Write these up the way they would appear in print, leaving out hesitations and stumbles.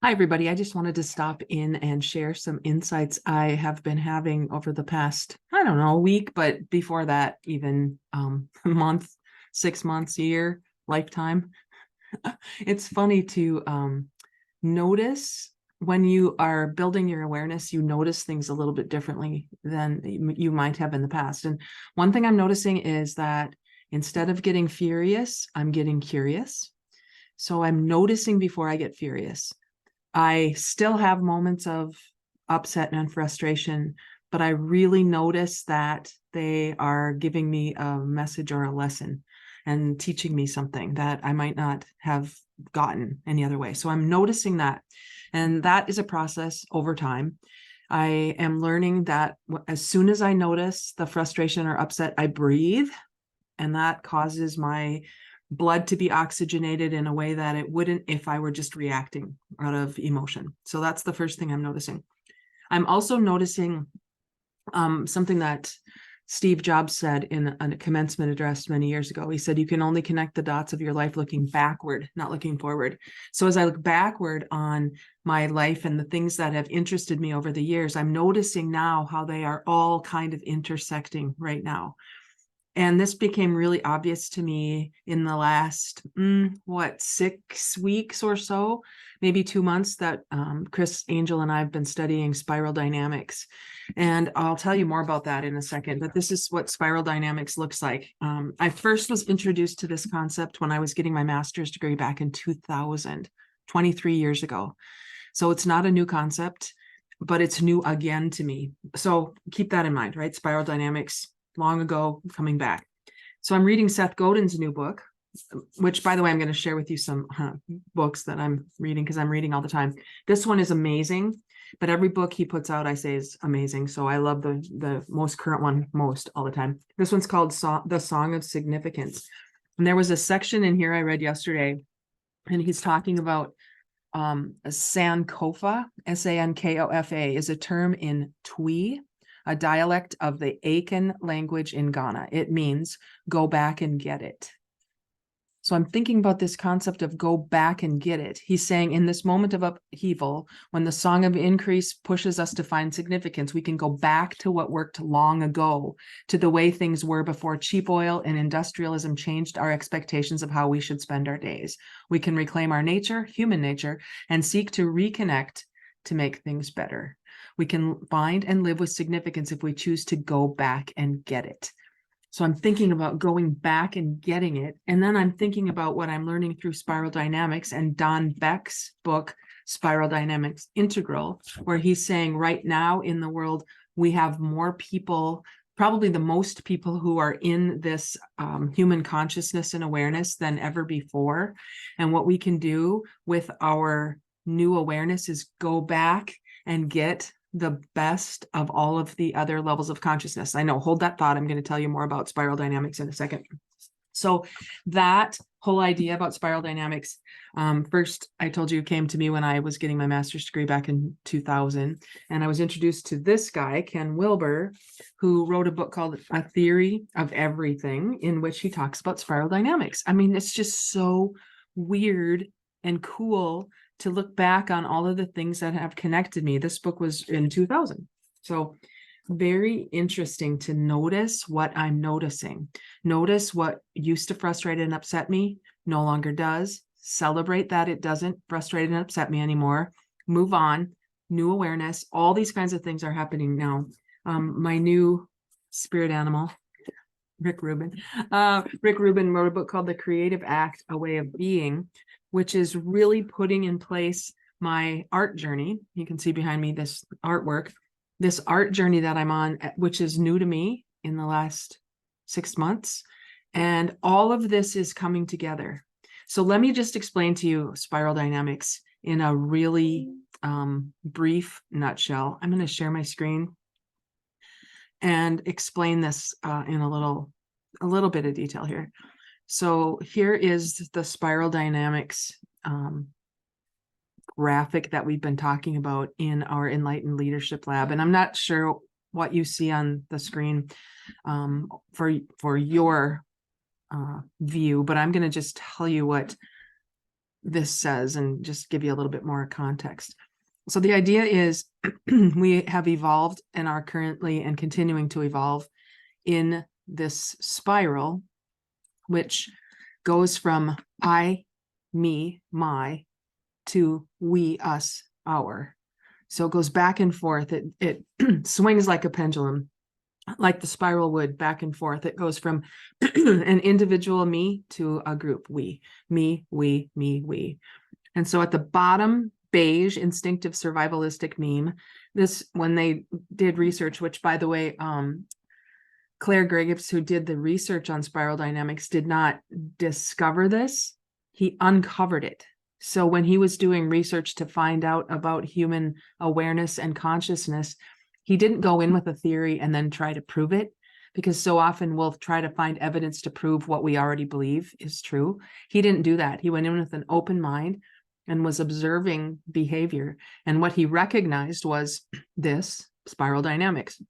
Hi, everybody. I just wanted to stop in and share some insights I have been having over the past, I don't know, week, but before that, even a month, 6 months, a year, lifetime. It's funny to notice when you are building your awareness, you notice things a little bit differently than you might have in the past. And one thing I'm noticing is that instead of getting furious, I'm getting curious. So I'm noticing before I get furious. I still have moments of upset and frustration, but I really notice that they are giving me a message or a lesson and teaching me something that I might not have gotten any other way. So I'm noticing that. And that is a process over time. I am learning that as soon as I notice the frustration or upset, I breathe, and that causes my blood to be oxygenated in a way that it wouldn't if I were just reacting out of emotion. So that's the first thing I'm noticing. I'm also noticing something that Steve Jobs said in a commencement address many years ago. He said, you can only connect the dots of your life looking backward, not looking forward. So as I look backward on my life and the things that have interested me over the years, I'm noticing now how they are all kind of intersecting right now. And this became really obvious to me in the last, 6 weeks or so, maybe 2 months, that Chris Angell and I have been studying spiral dynamics. And I'll tell you more about that in a second, but this is what spiral dynamics looks like. I first was introduced to this concept when I was getting my master's degree back in 2000, 23 years ago. So it's not a new concept, but it's new again to me. So keep that in mind, right? Spiral dynamics, long ago, coming back. So I'm reading Seth Godin's new book, which, by the way, I'm going to share with you some books that I'm reading because I'm reading all the time. This one is amazing, but every book he puts out, I say, is amazing. So I love the most current one most all the time. This one's called The Song of Significance. And there was a section in here I read yesterday, and he's talking about Sankofa, Sankofa, is a term in Twi, a dialect of the Akan language in Ghana. It means go back and get it. So I'm thinking about this concept of go back and get it. He's saying in this moment of upheaval, when the song of increase pushes us to find significance, we can go back to what worked long ago, to the way things were before cheap oil and industrialism changed our expectations of how we should spend our days. We can reclaim our nature, human nature, and seek to reconnect to make things better. We can find and live with significance if we choose to go back and get it. So I'm thinking about going back and getting it. And then I'm thinking about what I'm learning through spiral dynamics and Don Beck's book, Spiral Dynamics Integral, where he's saying right now in the world, we have more people, probably the most people who are in this human consciousness and awareness than ever before. And what we can do with our new awareness is go back and get the best of all of the other levels of consciousness. I know, hold that thought. I'm going to tell you more about spiral dynamics in a second. So that whole idea about spiral dynamics, first, I told you, came to me when I was getting my master's degree back in 2000. And I was introduced to this guy, Ken Wilber, who wrote a book called A Theory of Everything, in which he talks about spiral dynamics. I mean, it's just so weird and cool to look back on all of the things that have connected me. This book was in 2000. So very interesting to notice what I'm noticing. Notice what used to frustrate and upset me, no longer does. Celebrate that it doesn't frustrate and upset me anymore. Move on, new awareness. All these kinds of things are happening now. My new spirit animal, Rick Rubin. Rick Rubin wrote a book called The Creative Act, A Way of Being, which is really putting in place my art journey. You can see behind me this artwork, this art journey that I'm on, which is new to me in the last 6 months. And all of this is coming together. So let me just explain to you spiral dynamics in a really brief nutshell. I'm going to share my screen and explain this in a little bit of detail here. So here is the spiral dynamics graphic that we've been talking about in our Enlightened Leadership Lab. And I'm not sure what you see on the screen for your view, but I'm going to just tell you what this says and just give you a little bit more context. So the idea is we have evolved and are currently and continuing to evolve in this spiral, which goes from I, me, my, to we, us, our. So it goes back and forth. It swings like a pendulum, like the spiral would, back and forth. It goes from an individual me to a group we, me, we. And so at the bottom, beige, instinctive survivalistic meme, this, when they did research, which by the way, Claire Gregips, who did the research on spiral dynamics, did not discover this. He uncovered it. So when he was doing research to find out about human awareness and consciousness, he didn't go in with a theory and then try to prove it, because so often we'll try to find evidence to prove what we already believe is true. He didn't do that. He went in with an open mind and was observing behavior. And what he recognized was this spiral dynamics.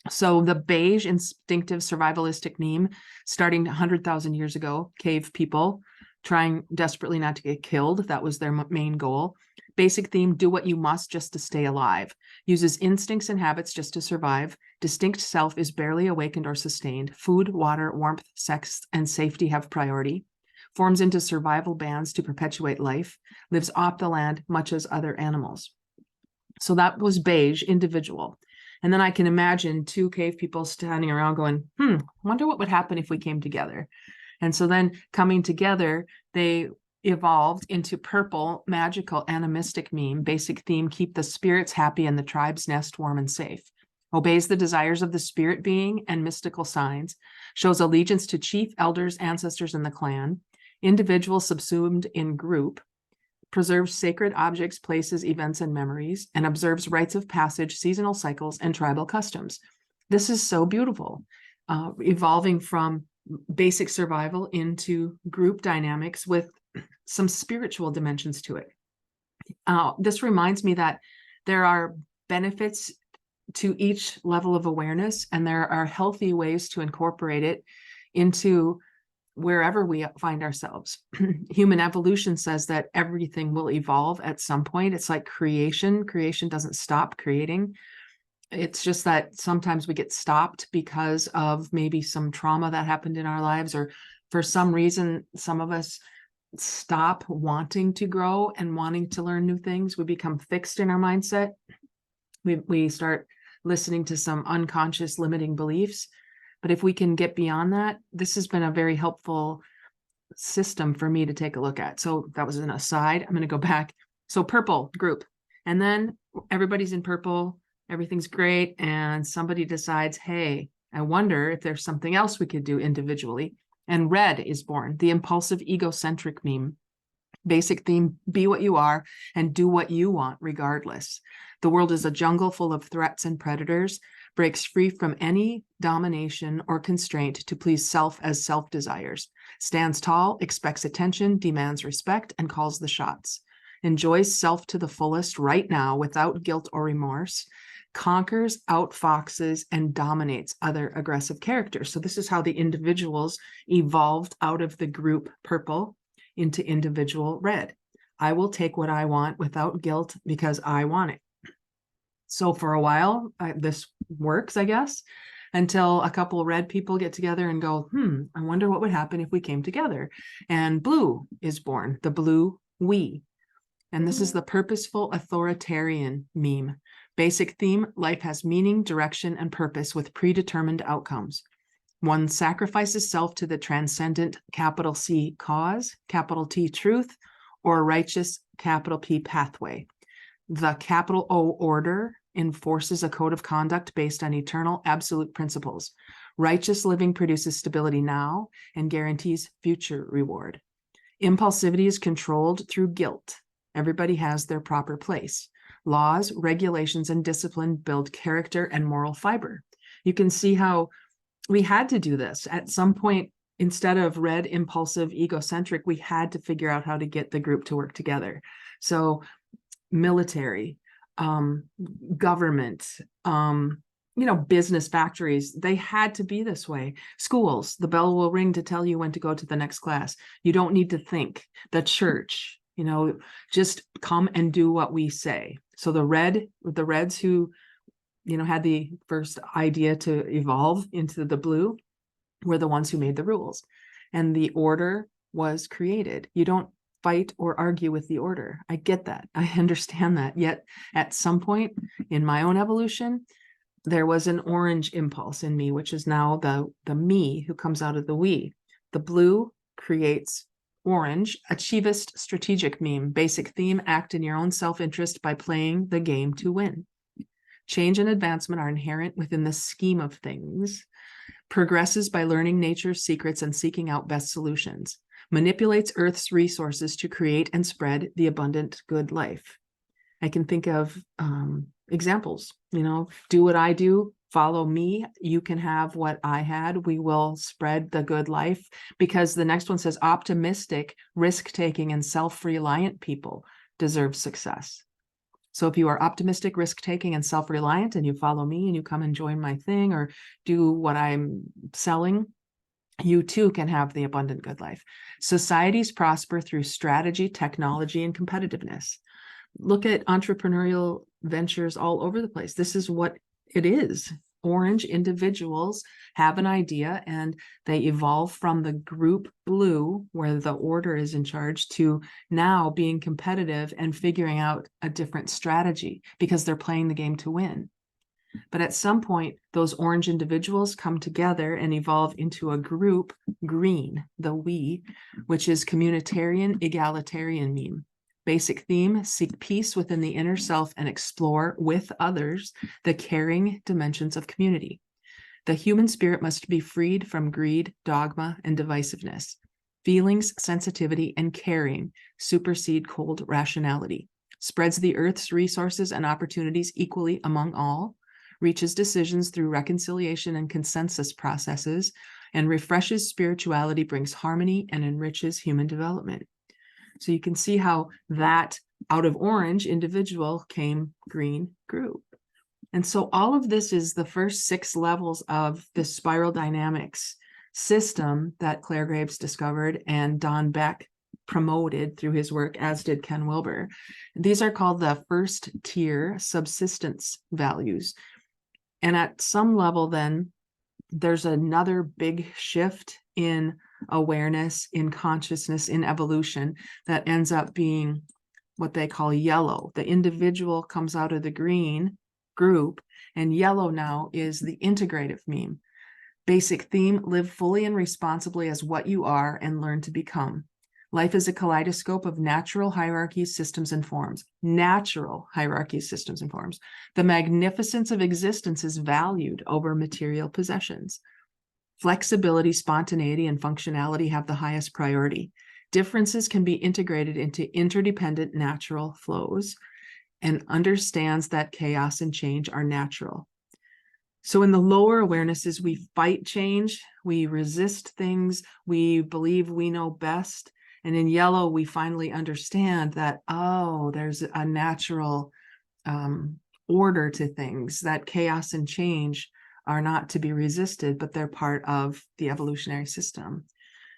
So the beige, instinctive, survivalistic meme, starting 100,000 years ago, cave people trying desperately not to get killed. That was their main goal. Basic theme, do what you must just to stay alive. Uses instincts and habits just to survive. Distinct self is barely awakened or sustained. Food, water, warmth, sex, and safety have priority. Forms into survival bands to perpetuate life. Lives off the land, much as other animals. So that was beige, individual. And then I can imagine two cave people standing around going, wonder what would happen if we came together. And so then coming together, they evolved into purple, magical, animistic meme. Basic theme, keep the spirits happy and the tribe's nest warm and safe. Obeys the desires of the spirit being and mystical signs. Shows allegiance to chief, elders, ancestors in the clan. Individual subsumed in group. Preserves sacred objects, places, events, and memories. And observes rites of passage, seasonal cycles, and tribal customs. This is so beautiful. Evolving from basic survival into group dynamics with some spiritual dimensions to it. This reminds me that there are benefits to each level of awareness, and there are healthy ways to incorporate it into wherever we find ourselves. Human evolution says that everything will evolve at some point. It's like creation. Creation doesn't stop creating. It's just that sometimes we get stopped because of maybe some trauma that happened in our lives, or for some reason, some of us stop wanting to grow and wanting to learn new things. We become fixed in our mindset. We start listening to some unconscious limiting beliefs. But if we can get beyond that, this has been a very helpful system for me to take a look at. So that was an aside. I'm going to go back. So purple group, and then everybody's in purple. Everything's great. And somebody decides, hey, I wonder if there's something else we could do individually. And red is born, the impulsive, egocentric meme. Basic theme, be what you are and do what you want regardless. The world is a jungle full of threats and predators, breaks free from any domination or constraint to please self as self desires. Stands tall, expects attention, demands respect, and calls the shots. Enjoys self to the fullest right now without guilt or remorse. Conquers, outfoxes, and dominates other aggressive characters. So this is how the individuals evolved out of the group purple into individual red. I will take what I want without guilt because I want it. So for a while, this works, I guess, until a couple of red people get together and go, I wonder what would happen if we came together. And blue is born, the blue we. And this is the purposeful authoritarian meme. Basic theme, life has meaning, direction, and purpose with predetermined outcomes. One sacrifices self to the transcendent capital C cause, capital T truth, or righteous capital P pathway. The capital O order enforces a code of conduct based on eternal absolute principles. Righteous living produces stability now and guarantees future reward. Impulsivity is controlled through guilt. Everybody has their proper place. Laws, regulations, and discipline build character and moral fiber. You can see how we had to do this. At some point, instead of red, impulsive, egocentric, we had to figure out how to get the group to work together. So military, government, business, factories, they had to be this way. Schools, the bell will ring to tell you when to go to the next class. You don't need to think. The church, just come and do what we say. So the reds who, had the first idea to evolve into the blue were the ones who made the rules, and the order was created. You don't fight or argue with the order. I get that. I understand that. Yet at some point in my own evolution, there was an orange impulse in me, which is now the me who comes out of the we. The blue creates orange, achievist strategic meme, basic theme, act in your own self-interest by playing the game to win. Change and advancement are inherent within the scheme of things. Progresses by learning nature's secrets and seeking out best solutions. Manipulates Earth's resources to create and spread the abundant good life. I can think of examples, do what I do, follow me, you can have what I had, we will spread the good life. Because the next one says optimistic, risk-taking, and self-reliant people deserve success. So if you are optimistic, risk-taking, and self-reliant, and you follow me and you come and join my thing or do what I'm selling, you too can have the abundant good life. Societies prosper through strategy, technology, and competitiveness. Look at entrepreneurial ventures all over the place. This is what it is. Orange individuals have an idea and they evolve from the group blue, where the order is in charge, to now being competitive and figuring out a different strategy because they're playing the game to win. But at some point, those orange individuals come together and evolve into a group, green, the we, which is communitarian, egalitarian meme. Basic theme, seek peace within the inner self and explore with others the caring dimensions of community. The human spirit must be freed from greed, dogma, and divisiveness. Feelings, sensitivity, and caring supersede cold rationality. Spreads the earth's resources and opportunities equally among all. Reaches decisions through reconciliation and consensus processes, and refreshes spirituality, brings harmony, and enriches human development. So you can see how that out of orange individual came green group. And so all of this is the first 6 levels of the spiral dynamics system that Claire Graves discovered and Don Beck promoted through his work, as did Ken Wilber. These are called the first tier subsistence values. And at some level, then, there's another big shift in awareness, in consciousness, in evolution that ends up being what they call yellow. The individual comes out of the green group, and yellow now is the integrative meme. Basic theme, live fully and responsibly as what you are and learn to become. Life is a kaleidoscope of natural hierarchies, systems, and forms. Natural hierarchies, systems, and forms. The magnificence of existence is valued over material possessions. Flexibility, spontaneity, and functionality have the highest priority. Differences can be integrated into interdependent natural flows, and understands that chaos and change are natural. So in the lower awarenesses, we fight change, we resist things, we believe we know best. And in yellow, we finally understand that, there's a natural order to things, that chaos and change are not to be resisted, but they're part of the evolutionary system.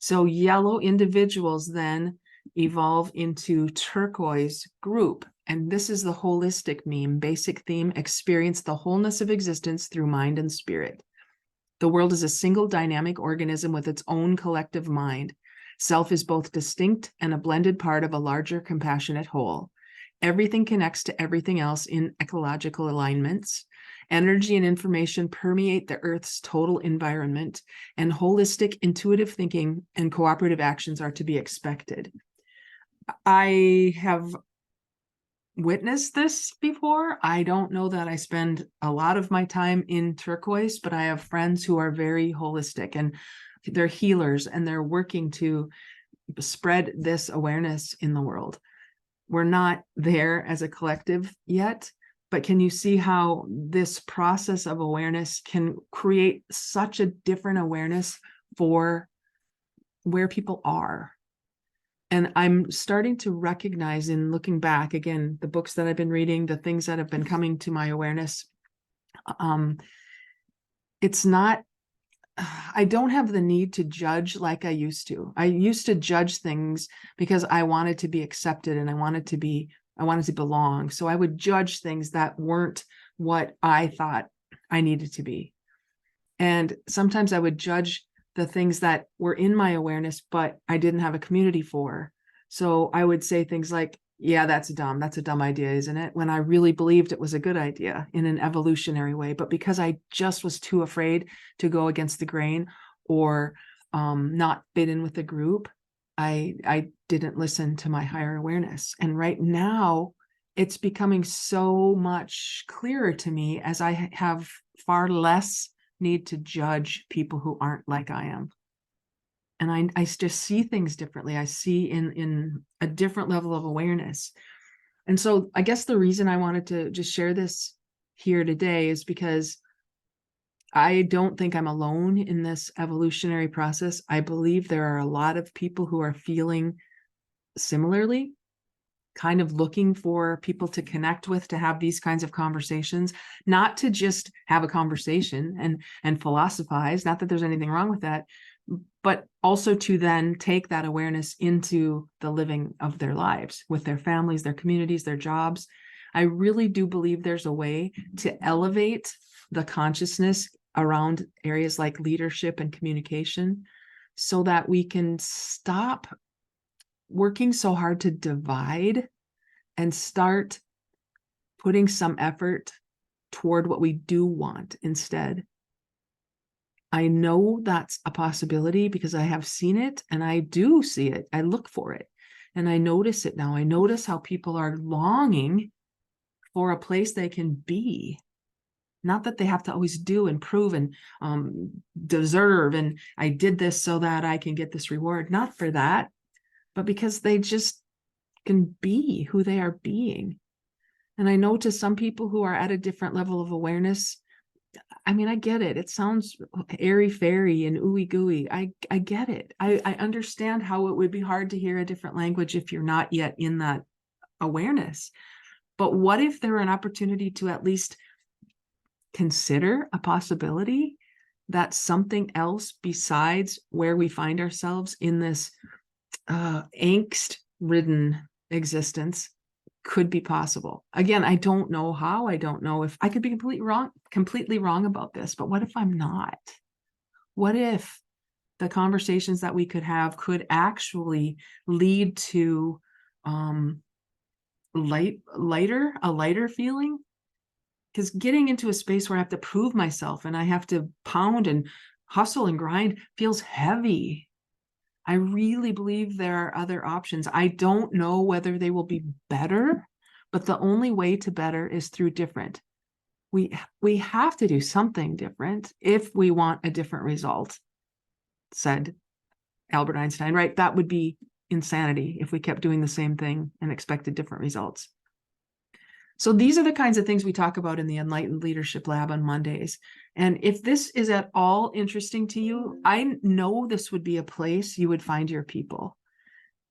So yellow individuals then evolve into turquoise group. And this is the holistic meme. Basic theme, experience the wholeness of existence through mind and spirit. The world is a single dynamic organism with its own collective mind. Self is both distinct and a blended part of a larger compassionate whole. Everything connects to everything else in ecological alignments. Energy and information permeate the Earth's total environment, and holistic, intuitive thinking and cooperative actions are to be expected. I have witnessed this before. I don't know that I spend a lot of my time in turquoise, but I have friends who are very holistic and they're healers and they're working to spread this awareness in the world. We're not there as a collective yet, but can you see how this process of awareness can create such a different awareness for where people are? And I'm starting to recognize, in looking back, again, the books that I've been reading, the things that have been coming to my awareness, it's not I don't have the need to judge like I used to. I used to judge things because I wanted to be accepted and I wanted to belong. So I would judge things that weren't what I thought I needed to be. And sometimes I would judge the things that were in my awareness, but I didn't have a community for. So I would say things like, yeah, that's dumb. That's a dumb idea, isn't it? When I really believed it was a good idea in an evolutionary way. But because I just was too afraid to go against the grain or not fit in with the group, I didn't listen to my higher awareness. And right now, it's becoming so much clearer to me as I have far less need to judge people who aren't like I am. And I just see things differently. I see in a different level of awareness. And so I guess the reason I wanted to just share this here today is because I don't think I'm alone in this evolutionary process. I believe there are a lot of people who are feeling similarly, kind of looking for people to connect with, to have these kinds of conversations, not to just have a conversation and philosophize, not that there's anything wrong with that, but also to then take that awareness into the living of their lives with their families, their communities, their jobs. I really do believe there's a way to elevate the consciousness around areas like leadership and communication so that we can stop working so hard to divide and start putting some effort toward what we do want instead. I know that's a possibility because I have seen it and I do see it. I look for it and I notice it now. I notice how people are longing for a place they can be. Not that they have to always do and prove and deserve. And I did this so that I can get this reward. Not for that, but because they just can be who they are being. And I know to some people who are at a different level of awareness, I mean, I get it. It sounds airy-fairy and ooey gooey. I get it. I understand how it would be hard to hear a different language if you're not yet in that awareness. But what if there were an opportunity to at least consider a possibility that something else besides where we find ourselves in this angst-ridden existence could be possible? Again, I don't know how. I don't know if I could be completely wrong about this, but what if I'm not? What if the conversations that we could have could actually lead to a lighter feeling? Because getting into a space where I have to prove myself and I have to pound and hustle and grind feels heavy. I really believe there are other options. I don't know whether they will be better, but the only way to better is through different. We have to do something different if we want a different result, said Albert Einstein, right? That would be insanity if we kept doing the same thing and expected different results. So these are the kinds of things we talk about in the Enlightened Leadership Lab on Mondays. And if this is at all interesting to you, I know this would be a place you would find your people.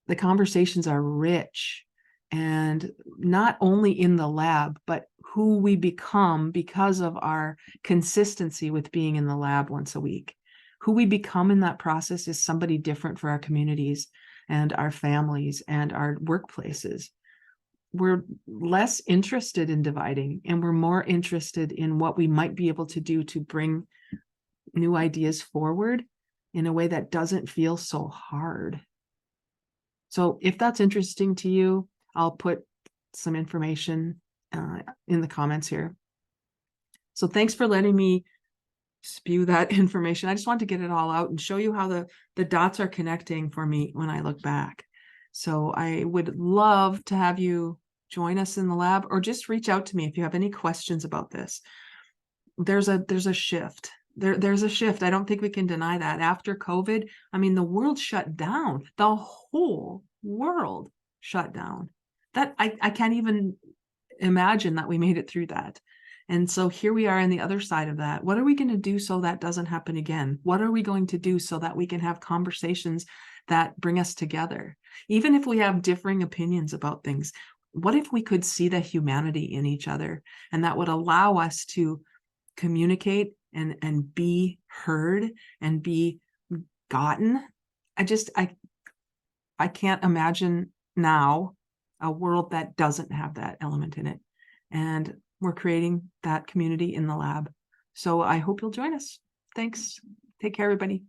The conversations are rich, and not only in the lab, but who we become because of our consistency with being in the lab once a week. Who we become in that process is somebody different for our communities and our families and our workplaces. We're less interested in dividing, and we're more interested in what we might be able to do to bring new ideas forward in a way that doesn't feel so hard. So if that's interesting to you, I'll put some information in the comments here. So thanks for letting me spew that information. I just want to get it all out and show you how the dots are connecting for me when I look back. So I would love to have you join us in the lab, or just reach out to me if you have any questions about this. There's a shift. There's a shift. I don't think we can deny that. After COVID, I mean, the world shut down. The whole world shut down. That I can't even imagine that we made it through that. And so here we are on the other side of that. What are we going to do so that doesn't happen again? What are we going to do so that we can have conversations that bring us together? Even if we have differing opinions about things, what if we could see the humanity in each other? And that would allow us to communicate and be heard and be gotten. I can't imagine now a world that doesn't have that element in it. And we're creating that community in the lab. So I hope you'll join us. Thanks. Take care, everybody.